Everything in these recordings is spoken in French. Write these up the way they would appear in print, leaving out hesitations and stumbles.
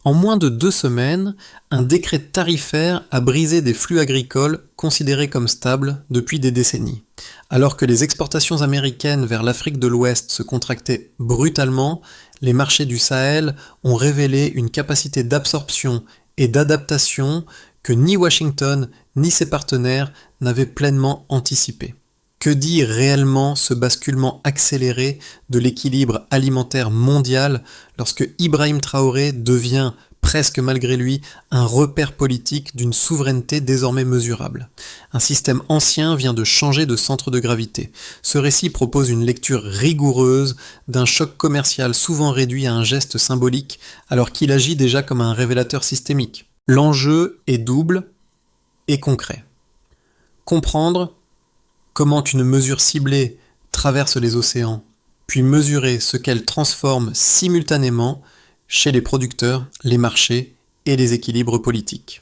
En moins de 2 semaines, un décret tarifaire a brisé des flux agricoles considérés comme stables depuis des décennies. Alors que les exportations américaines vers l'Afrique de l'Ouest se contractaient brutalement, les marchés du Sahel ont révélé une capacité d'absorption et d'adaptation que ni Washington ni ses partenaires n'avaient pleinement anticipée. Que dit réellement ce basculement accéléré de l'équilibre alimentaire mondial lorsque Ibrahim Traoré devient, presque malgré lui, un repère politique d'une souveraineté désormais mesurable? Un système ancien vient de changer de centre de gravité. Ce récit propose une lecture rigoureuse d'un choc commercial souvent réduit à un geste symbolique alors qu'il agit déjà comme un révélateur systémique. L'enjeu est double et concret. Comprendre comment une mesure ciblée traverse les océans, puis mesurer ce qu'elle transforme simultanément chez les producteurs, les marchés et les équilibres politiques.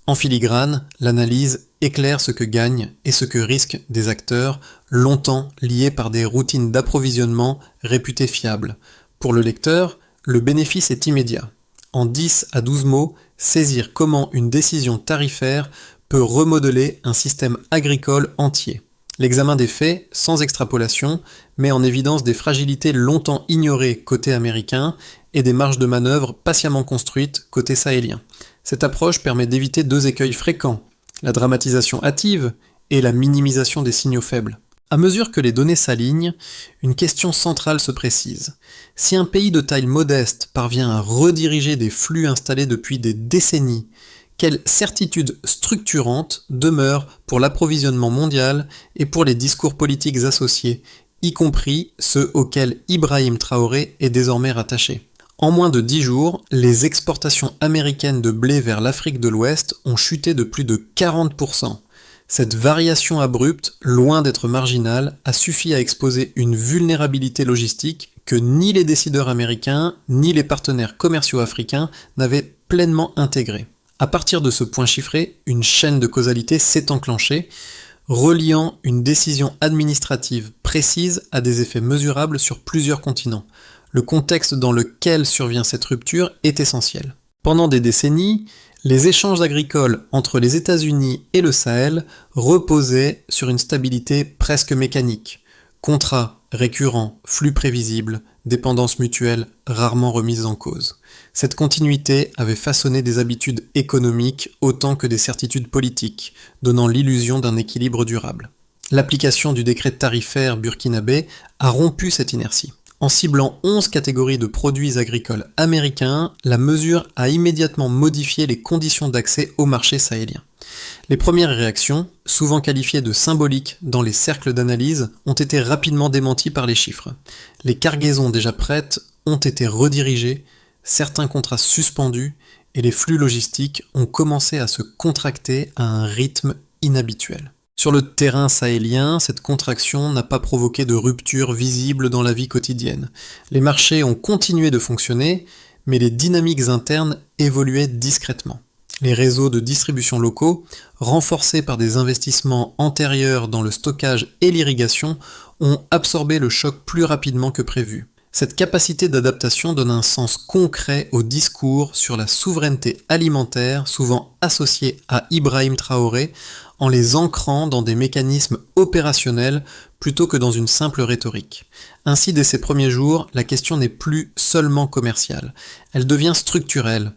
En filigrane, l'analyse éclaire ce que gagnent et ce que risquent des acteurs longtemps liés par des routines d'approvisionnement réputées fiables. Pour le lecteur, le bénéfice est immédiat. En 10 à 12 mots, saisir comment une décision tarifaire peut remodeler un système agricole entier. L'examen des faits, sans extrapolation, met en évidence des fragilités longtemps ignorées côté américain et des marges de manœuvre patiemment construites côté sahélien. Cette approche permet d'éviter 2 écueils fréquents, la dramatisation hâtive et la minimisation des signaux faibles. À mesure que les données s'alignent, une question centrale se précise. Si un pays de taille modeste parvient à rediriger des flux installés depuis des décennies, quelle certitude structurante demeure pour l'approvisionnement mondial et pour les discours politiques associés, y compris ceux auxquels Ibrahim Traoré est désormais rattaché? En moins de 10 jours, les exportations américaines de blé vers l'Afrique de l'Ouest ont chuté de plus de 40%. Cette variation abrupte, loin d'être marginale, a suffi à exposer une vulnérabilité logistique que ni les décideurs américains ni les partenaires commerciaux africains n'avaient pleinement intégrée. À partir de ce point chiffré, une chaîne de causalité s'est enclenchée, reliant une décision administrative précise à des effets mesurables sur plusieurs continents. Le contexte dans lequel survient cette rupture est essentiel. Pendant des décennies, les échanges agricoles entre les États-Unis et le Sahel reposaient sur une stabilité presque mécanique. Contrats récurrents, flux prévisibles, dépendances mutuelles rarement remises en cause. Cette continuité avait façonné des habitudes économiques autant que des certitudes politiques, donnant l'illusion d'un équilibre durable. L'application du décret tarifaire burkinabé a rompu cette inertie. En ciblant 11 catégories de produits agricoles américains, la mesure a immédiatement modifié les conditions d'accès au marché sahélien. Les premières réactions, souvent qualifiées de symboliques dans les cercles d'analyse, ont été rapidement démenties par les chiffres. Les cargaisons déjà prêtes ont été redirigées, certains contrats suspendus et les flux logistiques ont commencé à se contracter à un rythme inhabituel. Sur le terrain sahélien, cette contraction n'a pas provoqué de rupture visible dans la vie quotidienne. Les marchés ont continué de fonctionner, mais les dynamiques internes évoluaient discrètement. Les réseaux de distribution locaux, renforcés par des investissements antérieurs dans le stockage et l'irrigation, ont absorbé le choc plus rapidement que prévu. Cette capacité d'adaptation donne un sens concret au discours sur la souveraineté alimentaire, souvent associé à Ibrahim Traoré, en les ancrant dans des mécanismes opérationnels plutôt que dans une simple rhétorique. Ainsi, dès ses premiers jours, la question n'est plus seulement commerciale, elle devient structurelle.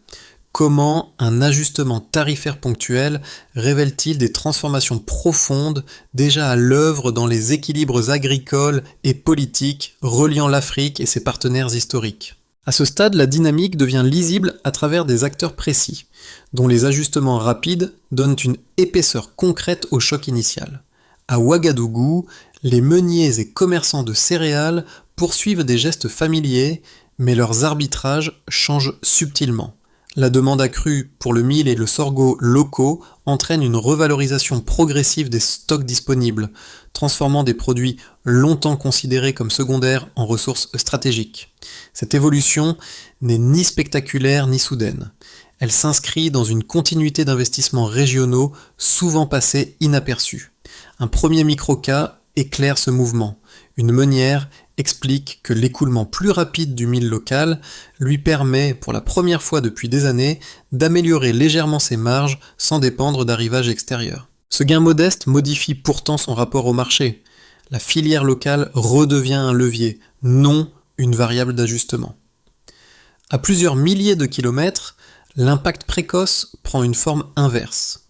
Comment un ajustement tarifaire ponctuel révèle-t-il des transformations profondes déjà à l'œuvre dans les équilibres agricoles et politiques reliant l'Afrique et ses partenaires historiques? À ce stade, la dynamique devient lisible à travers des acteurs précis, dont les ajustements rapides donnent une épaisseur concrète au choc initial. À Ouagadougou, les meuniers et commerçants de céréales poursuivent des gestes familiers, mais leurs arbitrages changent subtilement. La demande accrue pour le mil et le sorgho locaux entraîne une revalorisation progressive des stocks disponibles, transformant des produits longtemps considérés comme secondaires en ressources stratégiques. Cette évolution n'est ni spectaculaire ni soudaine. Elle s'inscrit dans une continuité d'investissements régionaux souvent passés inaperçus. Un premier microcas éclaire ce mouvement. Une meunière explique que l'écoulement plus rapide du mil local lui permet, pour la première fois depuis des années, d'améliorer légèrement ses marges sans dépendre d'arrivages extérieurs. Ce gain modeste modifie pourtant son rapport au marché. La filière locale redevient un levier, non une variable d'ajustement. À plusieurs milliers de kilomètres, l'impact précoce prend une forme inverse.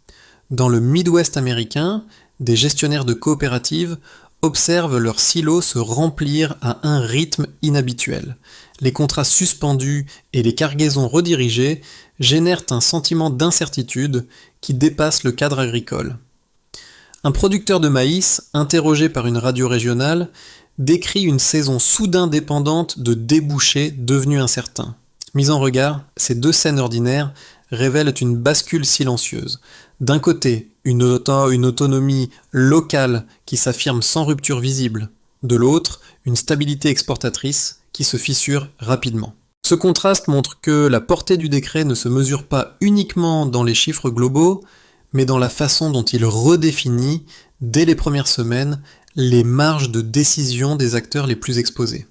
Dans le Midwest américain, des gestionnaires de coopératives observent leurs silos se remplir à un rythme inhabituel. Les contrats suspendus et les cargaisons redirigées génèrent un sentiment d'incertitude qui dépasse le cadre agricole. Un producteur de maïs, interrogé par une radio régionale, décrit une saison soudain dépendante de débouchés devenus incertains. Mis en regard, ces deux scènes ordinaires révèlent une bascule silencieuse. D'un côté, une autonomie locale qui s'affirme sans rupture visible. De l'autre, une stabilité exportatrice qui se fissure rapidement. Ce contraste montre que la portée du décret ne se mesure pas uniquement dans les chiffres globaux, mais dans la façon dont il redéfinit, dès les premières semaines, les marges de décision des acteurs les plus exposés.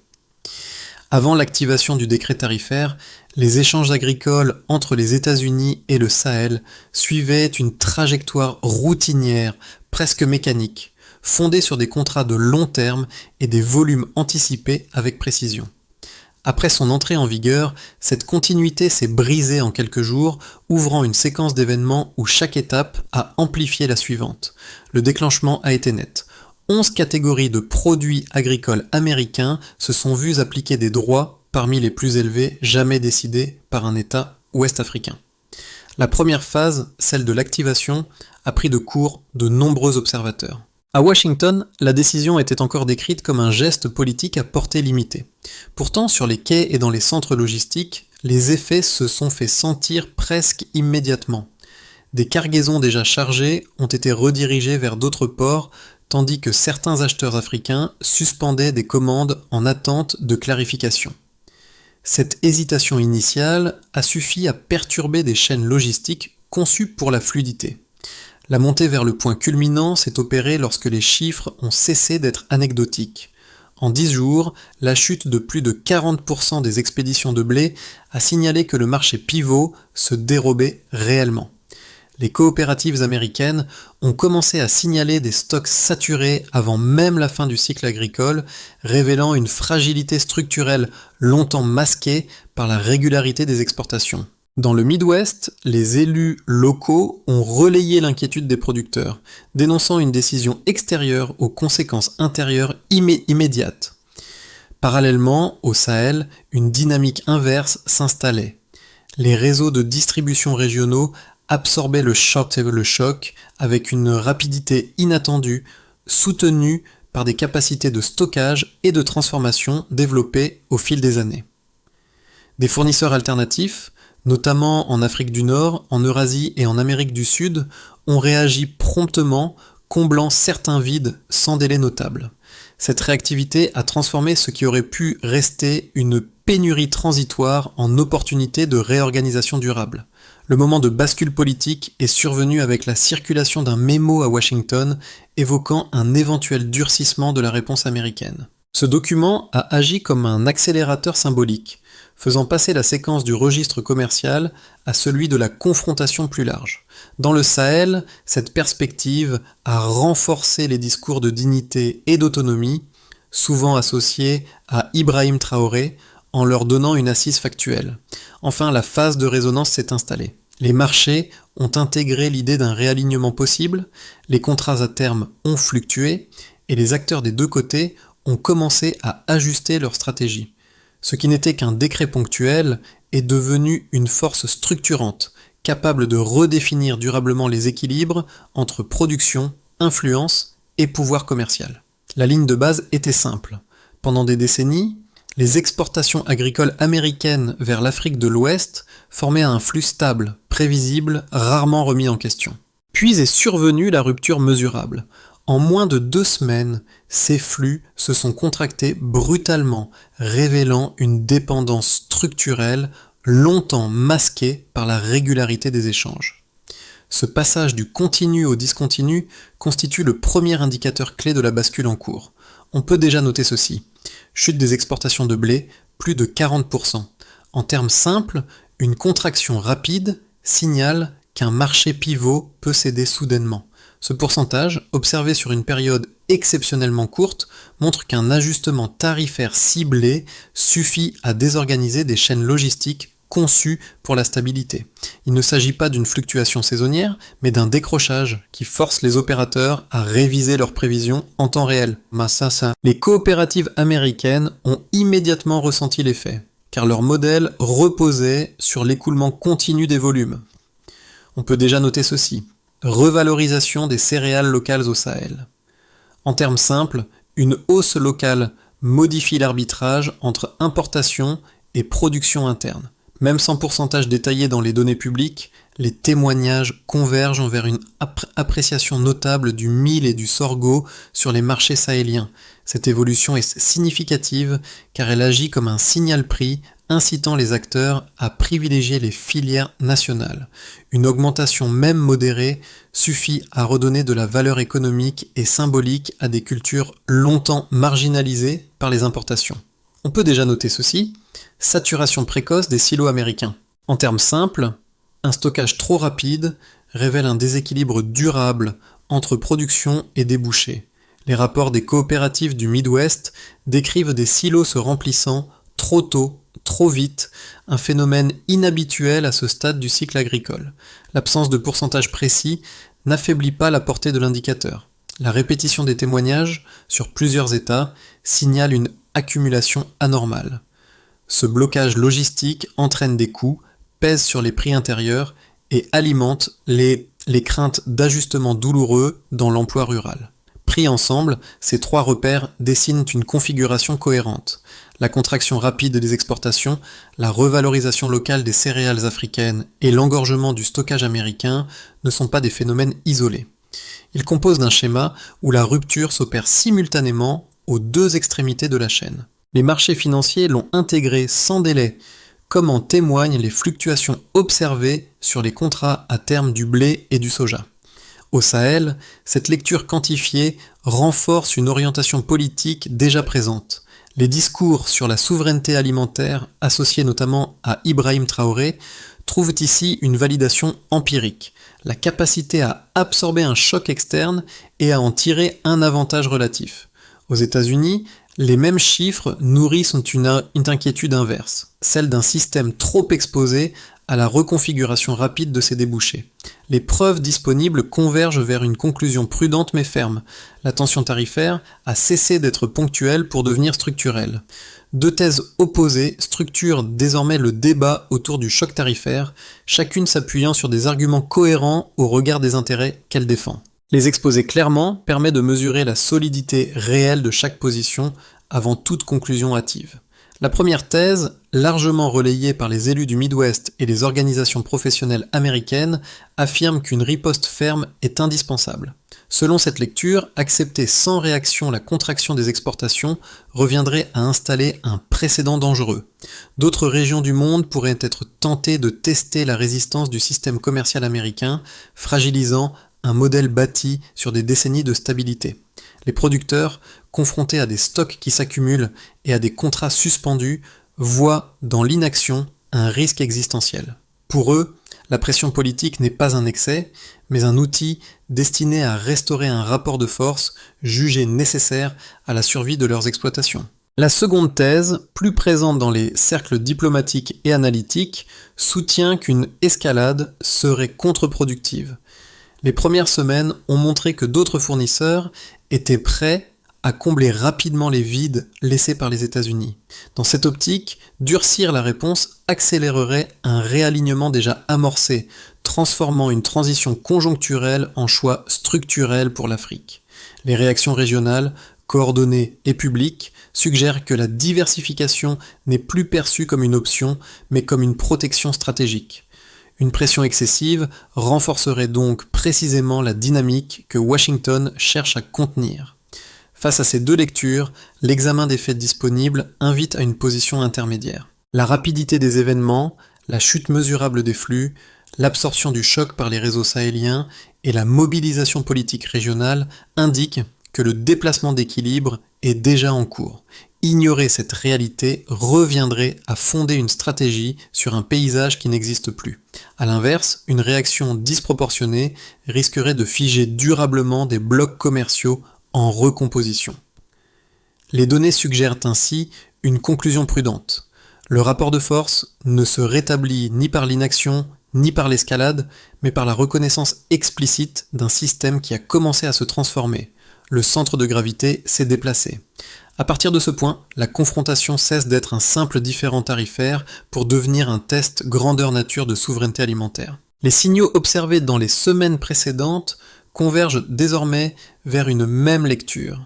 Avant l'activation du décret tarifaire, les échanges agricoles entre les États-Unis et le Sahel suivaient une trajectoire routinière, presque mécanique, fondée sur des contrats de long terme et des volumes anticipés avec précision. Après son entrée en vigueur, cette continuité s'est brisée en quelques jours, ouvrant une séquence d'événements où chaque étape a amplifié la suivante. Le déclenchement a été net. 11 catégories de produits agricoles américains se sont vues appliquer des droits parmi les plus élevés jamais décidés par un État ouest-africain. La première phase, celle de l'activation, a pris de court de nombreux observateurs. À Washington, la décision était encore décrite comme un geste politique à portée limitée. Pourtant, sur les quais et dans les centres logistiques, les effets se sont fait sentir presque immédiatement. Des cargaisons déjà chargées ont été redirigées vers d'autres ports, tandis que certains acheteurs africains suspendaient des commandes en attente de clarification. Cette hésitation initiale a suffi à perturber des chaînes logistiques conçues pour la fluidité. La montée vers le point culminant s'est opérée lorsque les chiffres ont cessé d'être anecdotiques. En 10 jours, la chute de plus de 40% des expéditions de blé a signalé que le marché pivot se dérobait réellement. Les coopératives américaines ont commencé à signaler des stocks saturés avant même la fin du cycle agricole, révélant une fragilité structurelle longtemps masquée par la régularité des exportations. Dans le Midwest, les élus locaux ont relayé l'inquiétude des producteurs, dénonçant une décision extérieure aux conséquences intérieures immédiates. Parallèlement, au Sahel, une dynamique inverse s'installait. Les réseaux de distribution régionaux absorbaient le choc avec une rapidité inattendue, soutenue par des capacités de stockage et de transformation développées au fil des années. Des fournisseurs alternatifs, notamment en Afrique du Nord, en Eurasie et en Amérique du Sud, ont réagi promptement, comblant certains vides sans délai notable. Cette réactivité a transformé ce qui aurait pu rester une pénurie transitoire en opportunité de réorganisation durable. Le moment de bascule politique est survenu avec la circulation d'un mémo à Washington évoquant un éventuel durcissement de la réponse américaine. Ce document a agi comme un accélérateur symbolique, faisant passer la séquence du registre commercial à celui de la confrontation plus large. Dans le Sahel, cette perspective a renforcé les discours de dignité et d'autonomie, souvent associés à Ibrahim Traoré, en leur donnant une assise factuelle. Enfin, la phase de résonance s'est installée. Les marchés ont intégré l'idée d'un réalignement possible, les contrats à terme ont fluctué, et les acteurs des deux côtés ont commencé à ajuster leur stratégie. Ce qui n'était qu'un décret ponctuel est devenu une force structurante, capable de redéfinir durablement les équilibres entre production, influence et pouvoir commercial. La ligne de base était simple. Pendant des décennies, les exportations agricoles américaines vers l'Afrique de l'Ouest formaient un flux stable, prévisible, rarement remis en question. Puis est survenue la rupture mesurable. En moins de 2 semaines, ces flux se sont contractés brutalement, révélant une dépendance structurelle longtemps masquée par la régularité des échanges. Ce passage du continu au discontinu constitue le premier indicateur clé de la bascule en cours. On peut déjà noter ceci. chute des exportations de blé, plus de 40%. En termes simples, une contraction rapide signale qu'un marché pivot peut céder soudainement. Ce pourcentage, observé sur une période exceptionnellement courte, montre qu'un ajustement tarifaire ciblé suffit à désorganiser des chaînes logistiques conçues pour la stabilité. Il ne s'agit pas d'une fluctuation saisonnière, mais d'un décrochage qui force les opérateurs à réviser leurs prévisions en temps réel. Les coopératives américaines ont immédiatement ressenti l'effet, car leur modèle reposait sur l'écoulement continu des volumes. On peut déjà noter ceci. Revalorisation des céréales locales au Sahel. En termes simples, une hausse locale modifie l'arbitrage entre importation et production interne. Même sans pourcentage détaillé dans les données publiques, les témoignages convergent vers une appréciation notable du mil et du sorgho sur les marchés sahéliens. Cette évolution est significative car elle agit comme un signal-prix incitant les acteurs à privilégier les filières nationales. Une augmentation même modérée suffit à redonner de la valeur économique et symbolique à des cultures longtemps marginalisées par les importations. On peut déjà noter ceci, saturation précoce des silos américains. En termes simples, un stockage trop rapide révèle un déséquilibre durable entre production et débouchés. Les rapports des coopératives du Midwest décrivent des silos se remplissant trop tôt, trop vite, un phénomène inhabituel à ce stade du cycle agricole. L'absence de pourcentage précis n'affaiblit pas la portée de l'indicateur. La répétition des témoignages sur plusieurs états signale une accumulation anormale. Ce blocage logistique entraîne des coûts, pèse sur les prix intérieurs et alimente les craintes d'ajustements douloureux dans l'emploi rural. Pris ensemble, ces trois repères dessinent une configuration cohérente. La contraction rapide des exportations, la revalorisation locale des céréales africaines et l'engorgement du stockage américain ne sont pas des phénomènes isolés. Ils composent d'un schéma où la rupture s'opère simultanément aux deux extrémités de la chaîne. Les marchés financiers l'ont intégré sans délai, comme en témoignent les fluctuations observées sur les contrats à terme du blé et du soja. Au Sahel, cette lecture quantifiée renforce une orientation politique déjà présente. Les discours sur la souveraineté alimentaire, associés notamment à Ibrahim Traoré, trouvent ici une validation empirique, la capacité à absorber un choc externe et à en tirer un avantage relatif. Aux États-Unis, les mêmes chiffres nourrissent une inquiétude inverse, celle d'un système trop exposé à la reconfiguration rapide de ses débouchés. Les preuves disponibles convergent vers une conclusion prudente mais ferme. La tension tarifaire a cessé d'être ponctuelle pour devenir structurelle. Deux thèses opposées structurent désormais le débat autour du choc tarifaire, chacune s'appuyant sur des arguments cohérents au regard des intérêts qu'elle défend. Les exposer clairement permet de mesurer la solidité réelle de chaque position avant toute conclusion hâtive. La première thèse, largement relayée par les élus du Midwest et les organisations professionnelles américaines, affirme qu'une riposte ferme est indispensable. Selon cette lecture, accepter sans réaction la contraction des exportations reviendrait à installer un précédent dangereux. D'autres régions du monde pourraient être tentées de tester la résistance du système commercial américain, fragilisant un modèle bâti sur des décennies de stabilité. Les producteurs, confrontés à des stocks qui s'accumulent et à des contrats suspendus, voient dans l'inaction un risque existentiel. Pour eux, la pression politique n'est pas un excès, mais un outil destiné à restaurer un rapport de force jugé nécessaire à la survie de leurs exploitations. La seconde thèse, plus présente dans les cercles diplomatiques et analytiques, soutient qu'une escalade serait contre-productive. Les premières semaines ont montré que d'autres fournisseurs étaient prêts à combler rapidement les vides laissés par les États-Unis. Dans cette optique, durcir la réponse accélérerait un réalignement déjà amorcé, transformant une transition conjoncturelle en choix structurel pour l'Afrique. Les réactions régionales, coordonnées et publiques, suggèrent que la diversification n'est plus perçue comme une option, mais comme une protection stratégique. Une pression excessive renforcerait donc précisément la dynamique que Washington cherche à contenir. Face à ces deux lectures, l'examen des faits disponibles invite à une position intermédiaire. La rapidité des événements, la chute mesurable des flux, l'absorption du choc par les réseaux sahéliens et la mobilisation politique régionale indiquent que le déplacement d'équilibre est déjà en cours. Ignorer cette réalité reviendrait à fonder une stratégie sur un paysage qui n'existe plus. A l'inverse, une réaction disproportionnée risquerait de figer durablement des blocs commerciaux en recomposition. Les données suggèrent ainsi une conclusion prudente. Le rapport de force ne se rétablit ni par l'inaction, ni par l'escalade, mais par la reconnaissance explicite d'un système qui a commencé à se transformer. Le centre de gravité s'est déplacé. À partir de ce point, la confrontation cesse d'être un simple différend tarifaire pour devenir un test grandeur nature de souveraineté alimentaire. Les signaux observés dans les semaines précédentes convergent désormais vers une même lecture.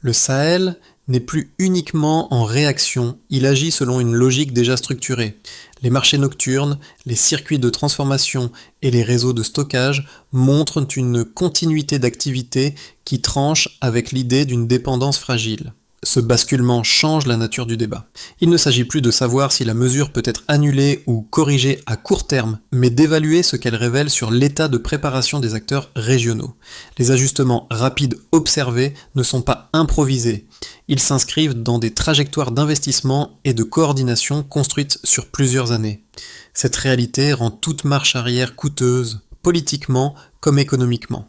Le Sahel n'est plus uniquement en réaction, il agit selon une logique déjà structurée. Les marchés nocturnes, les circuits de transformation et les réseaux de stockage montrent une continuité d'activité qui tranche avec l'idée d'une dépendance fragile. Ce basculement change la nature du débat. Il ne s'agit plus de savoir si la mesure peut être annulée ou corrigée à court terme, mais d'évaluer ce qu'elle révèle sur l'état de préparation des acteurs régionaux. Les ajustements rapides observés ne sont pas improvisés. Ils s'inscrivent dans des trajectoires d'investissement et de coordination construites sur plusieurs années. Cette réalité rend toute marche arrière coûteuse, politiquement comme économiquement.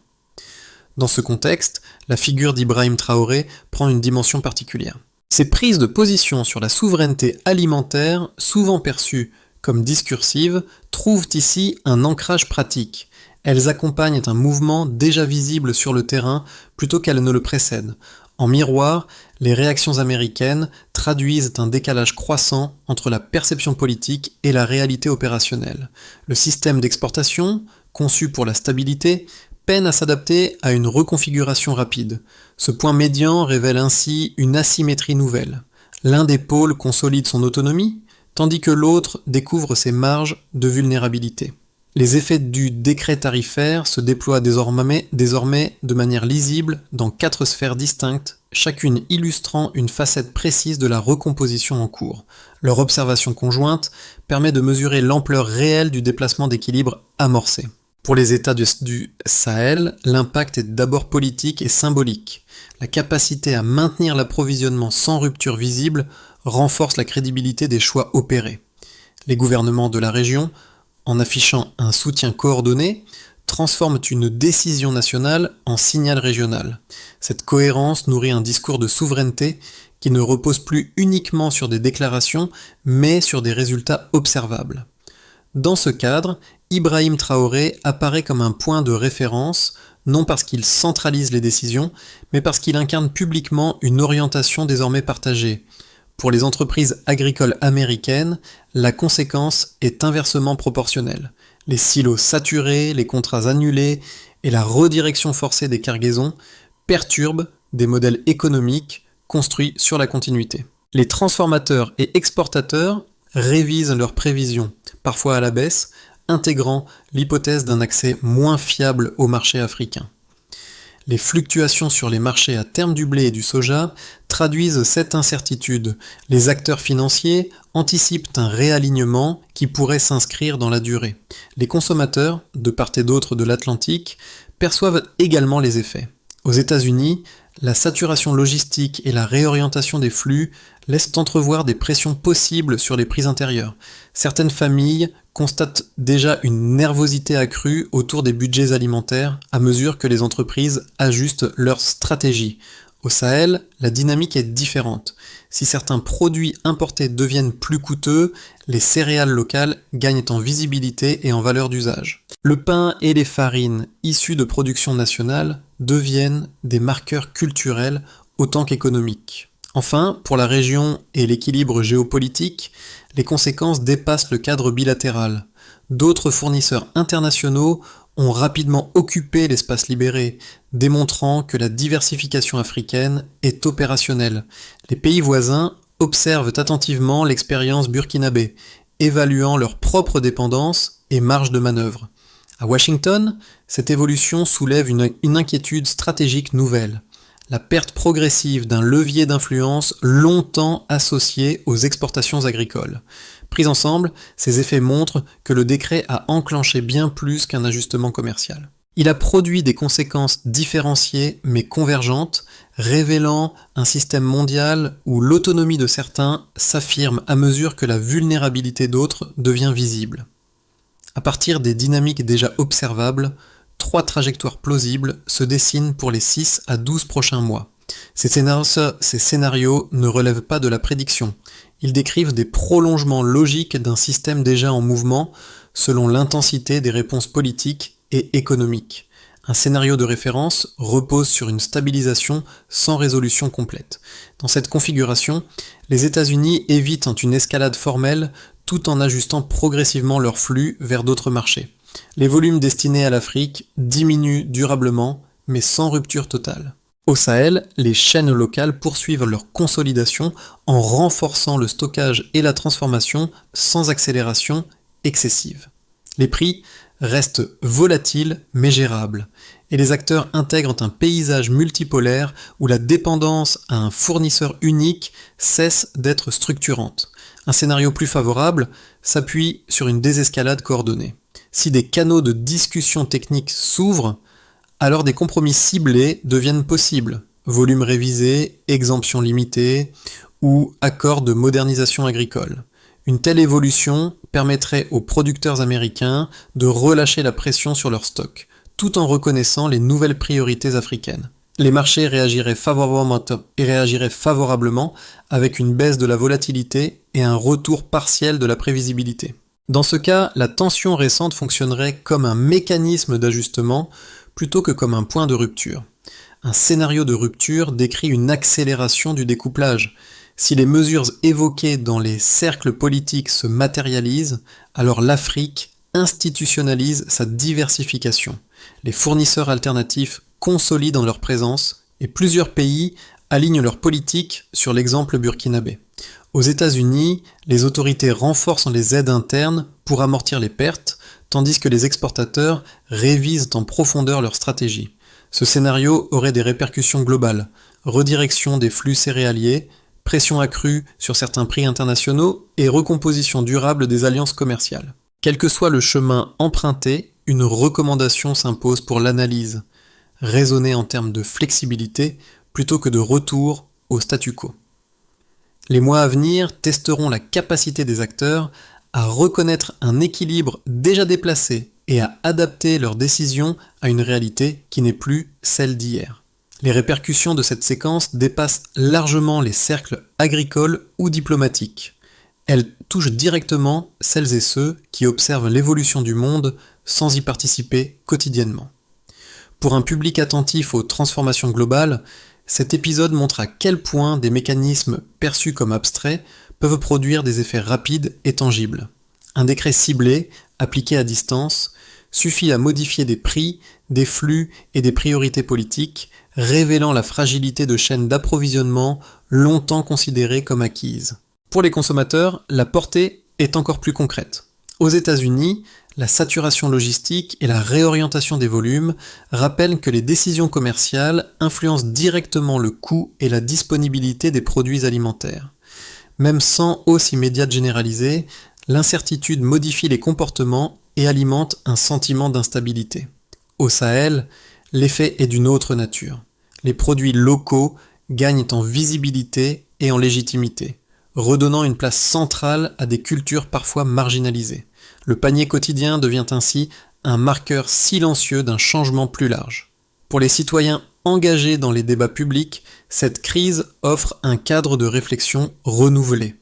Dans ce contexte, la figure d'Ibrahim Traoré prend une dimension particulière. Ces prises de position sur la souveraineté alimentaire, souvent perçues comme discursives, trouvent ici un ancrage pratique. Elles accompagnent un mouvement déjà visible sur le terrain plutôt qu'elles ne le précèdent. En miroir, les réactions américaines traduisent un décalage croissant entre la perception politique et la réalité opérationnelle. Le système d'exportation, conçu pour la stabilité, peine à s'adapter à une reconfiguration rapide. Ce point médian révèle ainsi une asymétrie nouvelle. L'un des pôles consolide son autonomie, tandis que l'autre découvre ses marges de vulnérabilité. Les effets du décret tarifaire se déploient désormais de manière lisible dans 4 sphères distinctes, chacune illustrant une facette précise de la recomposition en cours. Leur observation conjointe permet de mesurer l'ampleur réelle du déplacement d'équilibre amorcé. Pour les États du Sahel, l'impact est d'abord politique et symbolique. La capacité à maintenir l'approvisionnement sans rupture visible renforce la crédibilité des choix opérés. Les gouvernements de la région, en affichant un soutien coordonné, transforment une décision nationale en signal régional. Cette cohérence nourrit un discours de souveraineté qui ne repose plus uniquement sur des déclarations, mais sur des résultats observables. Dans ce cadre, Ibrahim Traoré apparaît comme un point de référence, non parce qu'il centralise les décisions, mais parce qu'il incarne publiquement une orientation désormais partagée. Pour les entreprises agricoles américaines, la conséquence est inversement proportionnelle. Les silos saturés, les contrats annulés et la redirection forcée des cargaisons perturbent des modèles économiques construits sur la continuité. Les transformateurs et exportateurs révisent leurs prévisions, parfois à la baisse, intégrant l'hypothèse d'un accès moins fiable au marché africain. Les fluctuations sur les marchés à terme du blé et du soja traduisent cette incertitude. Les acteurs financiers anticipent un réalignement qui pourrait s'inscrire dans la durée. Les consommateurs, de part et d'autre de l'Atlantique, perçoivent également les effets. Aux États-Unis, la saturation logistique et la réorientation des flux laissent entrevoir des pressions possibles sur les prix intérieurs. Certaines familles constatent déjà une nervosité accrue autour des budgets alimentaires à mesure que les entreprises ajustent leur stratégie. Au Sahel, la dynamique est différente. Si certains produits importés deviennent plus coûteux, les céréales locales gagnent en visibilité et en valeur d'usage. Le pain et les farines issues de production nationale deviennent des marqueurs culturels autant qu'économiques. Enfin, pour la région et l'équilibre géopolitique, les conséquences dépassent le cadre bilatéral. D'autres fournisseurs internationaux ont rapidement occupé l'espace libéré, démontrant que la diversification africaine est opérationnelle. Les pays voisins observent attentivement l'expérience burkinabé, évaluant leur propre dépendance et marge de manœuvre. À Washington, cette évolution soulève une inquiétude stratégique nouvelle. La perte progressive d'un levier d'influence longtemps associé aux exportations agricoles. Pris ensemble, ces effets montrent que le décret a enclenché bien plus qu'un ajustement commercial. Il a produit des conséquences différenciées mais convergentes, révélant un système mondial où l'autonomie de certains s'affirme à mesure que la vulnérabilité d'autres devient visible. À partir des dynamiques déjà observables, 3 trajectoires plausibles se dessinent pour les 6 à 12 prochains mois. Ces scénarios ne relèvent pas de la prédiction. Ils décrivent des prolongements logiques d'un système déjà en mouvement selon l'intensité des réponses politiques et économiques. Un scénario de référence repose sur une stabilisation sans résolution complète. Dans cette configuration, les États-Unis évitent une escalade formelle tout en ajustant progressivement leur flux vers d'autres marchés. Les volumes destinés à l'Afrique diminuent durablement, mais sans rupture totale. Au Sahel, les chaînes locales poursuivent leur consolidation en renforçant le stockage et la transformation sans accélération excessive. Les prix restent volatiles mais gérables, et les acteurs intègrent un paysage multipolaire où la dépendance à un fournisseur unique cesse d'être structurante. Un scénario plus favorable s'appuie sur une désescalade coordonnée. Si des canaux de discussion technique s'ouvrent, alors des compromis ciblés deviennent possibles. Volume révisé, exemption limitée ou accord de modernisation agricole. Une telle évolution permettrait aux producteurs américains de relâcher la pression sur leurs stocks, tout en reconnaissant les nouvelles priorités africaines. Les marchés réagiraient favorablement avec une baisse de la volatilité et un retour partiel de la prévisibilité. Dans ce cas, la tension récente fonctionnerait comme un mécanisme d'ajustement plutôt que comme un point de rupture. Un scénario de rupture décrit une accélération du découplage. Si les mesures évoquées dans les cercles politiques se matérialisent, alors l'Afrique institutionnalise sa diversification. Les fournisseurs alternatifs consolident leur présence et plusieurs pays alignent leur politique sur l'exemple burkinabé. Aux États-Unis, les autorités renforcent les aides internes pour amortir les pertes, tandis que les exportateurs révisent en profondeur leur stratégie. Ce scénario aurait des répercussions globales, redirection des flux céréaliers, pression accrue sur certains prix internationaux et recomposition durable des alliances commerciales. Quel que soit le chemin emprunté, une recommandation s'impose pour l'analyse, raisonner en termes de flexibilité plutôt que de retour au statu quo. Les mois à venir testeront la capacité des acteurs à reconnaître un équilibre déjà déplacé et à adapter leurs décisions à une réalité qui n'est plus celle d'hier. Les répercussions de cette séquence dépassent largement les cercles agricoles ou diplomatiques. Elles touchent directement celles et ceux qui observent l'évolution du monde sans y participer quotidiennement. Pour un public attentif aux transformations globales, cet épisode montre à quel point des mécanismes perçus comme abstraits peuvent produire des effets rapides et tangibles. Un décret ciblé, appliqué à distance, suffit à modifier des prix, des flux et des priorités politiques, révélant la fragilité de chaînes d'approvisionnement longtemps considérées comme acquises. Pour les consommateurs, la portée est encore plus concrète. Aux États-Unis, la saturation logistique et la réorientation des volumes rappellent que les décisions commerciales influencent directement le coût et la disponibilité des produits alimentaires. Même sans hausse immédiate généralisée, l'incertitude modifie les comportements et alimente un sentiment d'instabilité. Au Sahel, l'effet est d'une autre nature. Les produits locaux gagnent en visibilité et en légitimité, redonnant une place centrale à des cultures parfois marginalisées. Le panier quotidien devient ainsi un marqueur silencieux d'un changement plus large. Pour les citoyens engagés dans les débats publics, cette crise offre un cadre de réflexion renouvelé.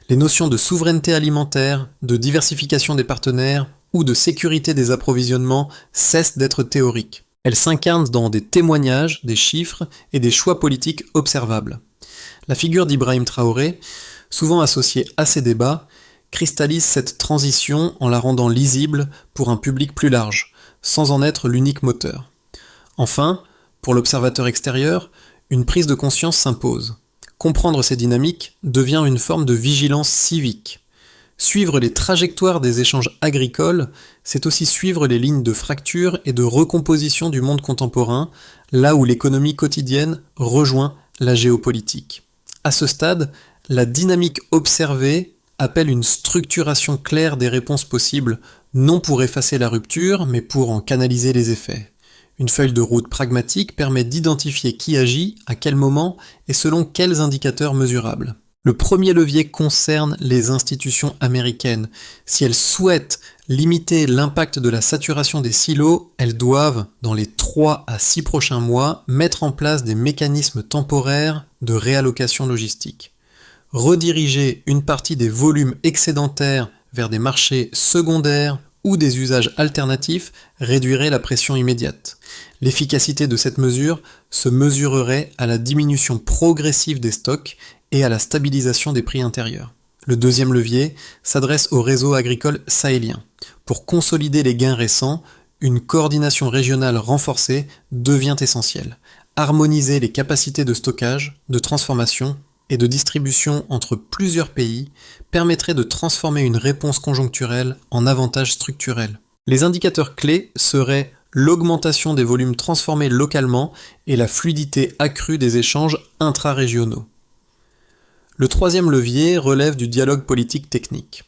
Les notions de souveraineté alimentaire, de diversification des partenaires ou de sécurité des approvisionnements cessent d'être théoriques. Elles s'incarnent dans des témoignages, des chiffres et des choix politiques observables. La figure d'Ibrahim Traoré, souvent associée à ces débats, cristallise cette transition en la rendant lisible pour un public plus large, sans en être l'unique moteur. Enfin, pour l'observateur extérieur, une prise de conscience s'impose. Comprendre ces dynamiques devient une forme de vigilance civique. Suivre les trajectoires des échanges agricoles, c'est aussi suivre les lignes de fracture et de recomposition du monde contemporain, là où l'économie quotidienne rejoint la géopolitique. À ce stade, la dynamique observée appelle une structuration claire des réponses possibles, non pour effacer la rupture, mais pour en canaliser les effets. Une feuille de route pragmatique permet d'identifier qui agit, à quel moment et selon quels indicateurs mesurables. Le premier levier concerne les institutions américaines. Si elles souhaitent limiter l'impact de la saturation des silos, elles doivent, dans les 3 à 6 prochains mois, mettre en place des mécanismes temporaires de réallocation logistique. Rediriger une partie des volumes excédentaires vers des marchés secondaires ou des usages alternatifs réduirait la pression immédiate. L'efficacité de cette mesure se mesurerait à la diminution progressive des stocks et à la stabilisation des prix intérieurs. Le deuxième levier s'adresse au réseau agricole sahélien. Pour consolider les gains récents, une coordination régionale renforcée devient essentielle. Harmoniser les capacités de stockage, de transformation et de distribution entre plusieurs pays permettrait de transformer une réponse conjoncturelle en avantage structurel. Les indicateurs clés seraient l'augmentation des volumes transformés localement et la fluidité accrue des échanges intra-régionaux. Le troisième levier relève du dialogue politique technique.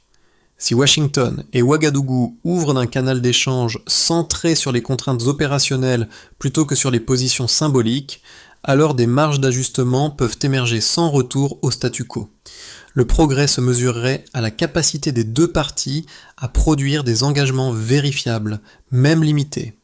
Si Washington et Ouagadougou ouvrent d'un canal d'échange centré sur les contraintes opérationnelles plutôt que sur les positions symboliques, alors des marges d'ajustement peuvent émerger sans retour au statu quo. Le progrès se mesurerait à la capacité des deux parties à produire des engagements vérifiables, même limités.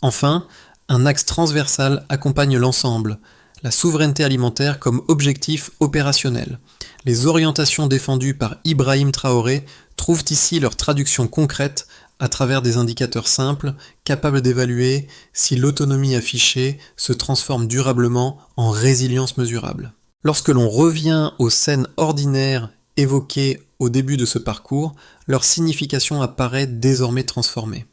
Enfin, un axe transversal accompagne l'ensemble, la souveraineté alimentaire comme objectif opérationnel. Les orientations défendues par Ibrahim Traoré trouvent ici leur traduction concrète à travers des indicateurs simples, capables d'évaluer si l'autonomie affichée se transforme durablement en résilience mesurable. Lorsque l'on revient aux scènes ordinaires évoquées au début de ce parcours, leur signification apparaît désormais transformée.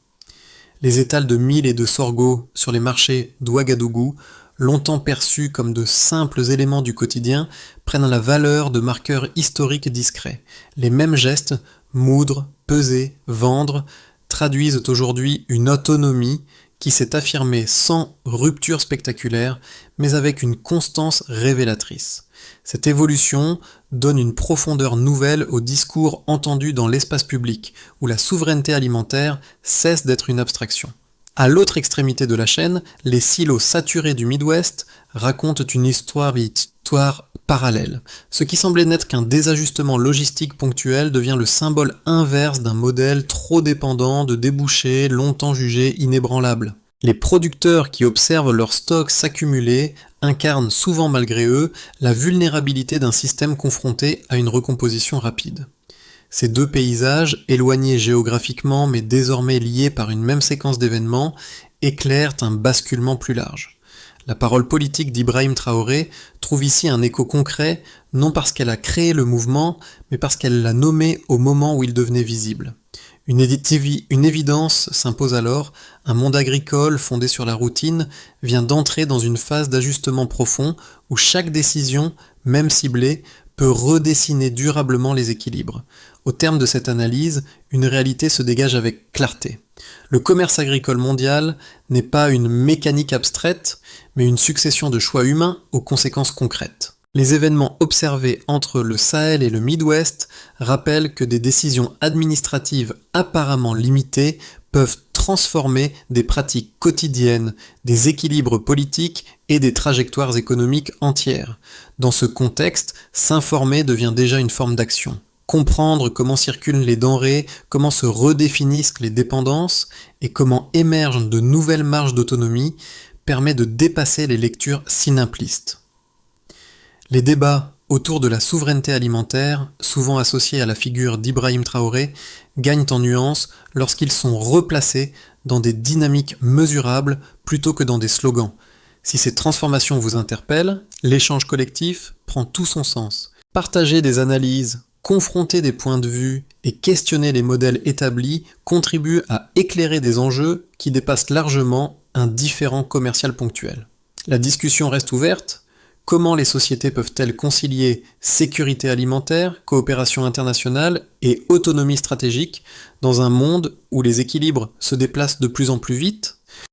Les étals de mil et de sorgho sur les marchés d'Ouagadougou, longtemps perçus comme de simples éléments du quotidien, prennent la valeur de marqueurs historiques discrets. Les mêmes gestes, moudre, peser, vendre, traduisent aujourd'hui une autonomie qui s'est affirmée sans rupture spectaculaire, mais avec une constance révélatrice. Cette évolution donne une profondeur nouvelle au discours entendu dans l'espace public, où la souveraineté alimentaire cesse d'être une abstraction. À l'autre extrémité de la chaîne, les silos saturés du Midwest racontent une histoire parallèle. Ce qui semblait n'être qu'un désajustement logistique ponctuel devient le symbole inverse d'un modèle trop dépendant de débouchés longtemps jugés inébranlables. Les producteurs qui observent leurs stocks s'accumuler incarnent souvent malgré eux la vulnérabilité d'un système confronté à une recomposition rapide. Ces deux paysages, éloignés géographiquement mais désormais liés par une même séquence d'événements, éclairent un basculement plus large. La parole politique d'Ibrahim Traoré trouve ici un écho concret, non parce qu'elle a créé le mouvement, mais parce qu'elle l'a nommé au moment où il devenait visible. Une évidence s'impose alors, un monde agricole fondé sur la routine vient d'entrer dans une phase d'ajustement profond où chaque décision, même ciblée, peut redessiner durablement les équilibres. Au terme de cette analyse, une réalité se dégage avec clarté. Le commerce agricole mondial n'est pas une mécanique abstraite, mais une succession de choix humains aux conséquences concrètes. Les événements observés entre le Sahel et le Midwest rappellent que des décisions administratives apparemment limitées peuvent transformer des pratiques quotidiennes, des équilibres politiques et des trajectoires économiques entières. Dans ce contexte, s'informer devient déjà une forme d'action. Comprendre comment circulent les denrées, comment se redéfinissent les dépendances et comment émergent de nouvelles marges d'autonomie permet de dépasser les lectures simplistes. Les débats autour de la souveraineté alimentaire, souvent associés à la figure d'Ibrahim Traoré, gagnent en nuances lorsqu'ils sont replacés dans des dynamiques mesurables plutôt que dans des slogans. Si ces transformations vous interpellent, l'échange collectif prend tout son sens. Partager des analyses, confronter des points de vue et questionner les modèles établis contribue à éclairer des enjeux qui dépassent largement un différend commercial ponctuel. La discussion reste ouverte. Comment les sociétés peuvent-elles concilier sécurité alimentaire, coopération internationale et autonomie stratégique dans un monde où les équilibres se déplacent de plus en plus vite ?